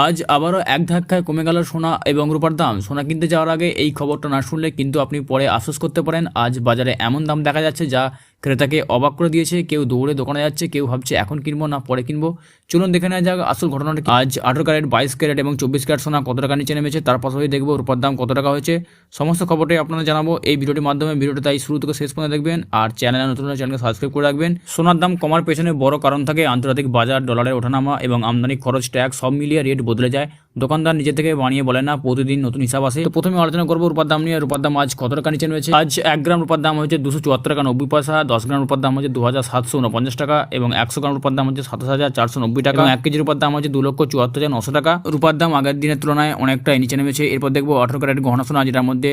আজ আবারও এক ধাক্কায় কমে গেল সোনা এবং রূপার দাম। সোনা কিনতে যাওয়ার আগে এই খবরটা না শুনলে কিন্তু আপনি পরে আফসোস করতে পারেন। আজ বাজারে এমন দাম দেখা যাচ্ছে যা ক্রেতাকে অবাক করে দিয়েছে। কেউ দৌড়ে দোকানে যাচ্ছে, কেউ ভাবছে এখন কিনবো না পরে কিনবো। চলুন দেখে নেওয়া যাক আসল ঘটনাটা কি। আজ 18 ক্যারেট, 22 ক্যারেট এবং 24 ক্যারেট সোনা কত টাকা নিচে নেমেছে, তার পাশাপাশি দেখবো রূপার দাম কত টাকা হয়েছে। সমস্ত খবরটাই আপনারা জানাবো এই ভিডিওটির মাধ্যমে। ভিডিওটা তাই শুরু থেকে শেষ পর্যন্ত দেখবেন আর চ্যানেলে নতুন হলে চ্যানেলকে সাবস্ক্রাইব করে রাখবেন। সোনার দাম কমার পেছনে বড় কারণ থাকে আন্তর্জাতিক বাজার, ডলারের ওঠানামা এবং আমদানি খরচ, ট্যাক্স সব মিলিয়ে রেট বদলে যায়। দোকানদার নিজে থেকে বানিয়ে বলে না, প্রতিদিন নতুন হিসাব আসে। তো প্রথমে আলোচনা করবো রূপার দাম নিয়ে। রূপার দাম আজ কত টাকা নিচে নেমেছে। আজ 1 গ্রাম রূপার দাম হচ্ছে 274 টাকা 90 পয়সা, 10 গ্রাম রূপার দাম হচ্ছে 2749 টাকা এবং 100 গ্রাম রূপার দাম হচ্ছে 27,490 টাকা এবং 1 কেজি রূপার দাম হচ্ছে 2,74,900 টাকা। রূপার দাম আগের দিনের তুলনায় অনেকটাই নিচে নেমেছে। এরপর দেখবো 18 ক্যারেট গহনা সোনা, যেটার মধ্যে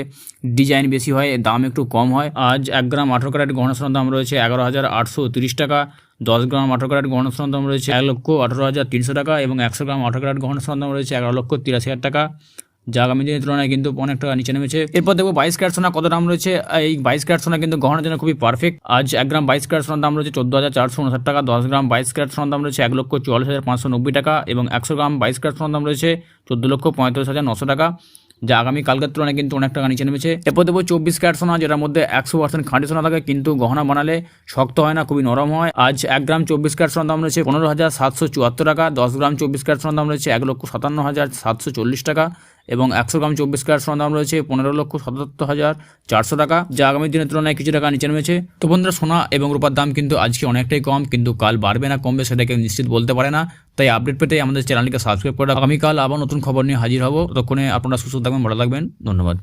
ডিজাইন বেশি হয়, দাম একটু কম হয়। আজ 1 গ্রাম 18 ক্যারেট গহনা সোনার দাম রয়েছে 11,830 টাকা। 10 গ্রাম 18 ক্যারেট গহনা সোনার দাম রয়েছে 1,18,300 টাকা এবং 100 গ্রাম 18 ক্যারেট গহনা সোনার দাম রয়েছে 11,83,000 টাকা, যা আগামী দিনের তুলনায় কিন্তু অনেক টাকা নিচে নেমেছে। এরপর দেখবো 22 ক্যারেট সোনা কত দাম রয়েছে। এই 22 ক্যারেট সোনা কিন্তু গহনার জন্য খুবই পারফেক্ট। আজ 1 গ্রাম 22 ক্যারেট সোনার দাম রয়েছে 14,459 টাকা। 10 গ্রাম 22 ক্যারেট সোনার দাম রয়েছে 1,44,590 টাকা এবং 100 গ্রাম 22 ক্যারেট সোনার দাম রয়েছে 14,45,900 টাকা, যা আগামী কালকের তুলনায় কিন্তু অনেক টাকা নিচে নেমেছে। এরপর দেবো 24 ক্যারেট সোনা, যেটার মধ্যে 100% খাঁটি সোনা থাকে, কিন্তু গহনা বানালে শক্ত হয় না, খুবই নরম হয়। আজ 1 গ্রাম 24 ক্যারেট সোনার দাম রয়েছে 15,774 টাকা। 10 গ্রাম 24 ক্যারেট সোনার দাম রয়েছে 1,57,740 টাকা এবং 100 গ্রাম 24 ক্যারেট সোনার দাম রয়েছে 15,77,400 টাকা, যা আগামী দিনের তুলনায় কিছু টাকা নিচে নেমেছে। তো বন্ধুরা, সোনা এবং রূপার দাম কিন্তু আজকে অনেকটাই কম, কিন্তু কাল বাড়বে না কমবে সেটা কেউ নিশ্চিত বলতে পারে না। তাই আপডেট পেতে আমাদের চ্যানেলটিকে সাবস্ক্রাইব করে আগামীকাল আবার নতুন খবর নিয়ে হাজির হব। ততক্ষণে আপনারা সুস্থ থাকবেন, ভালো থাকবেন। ধন্যবাদ।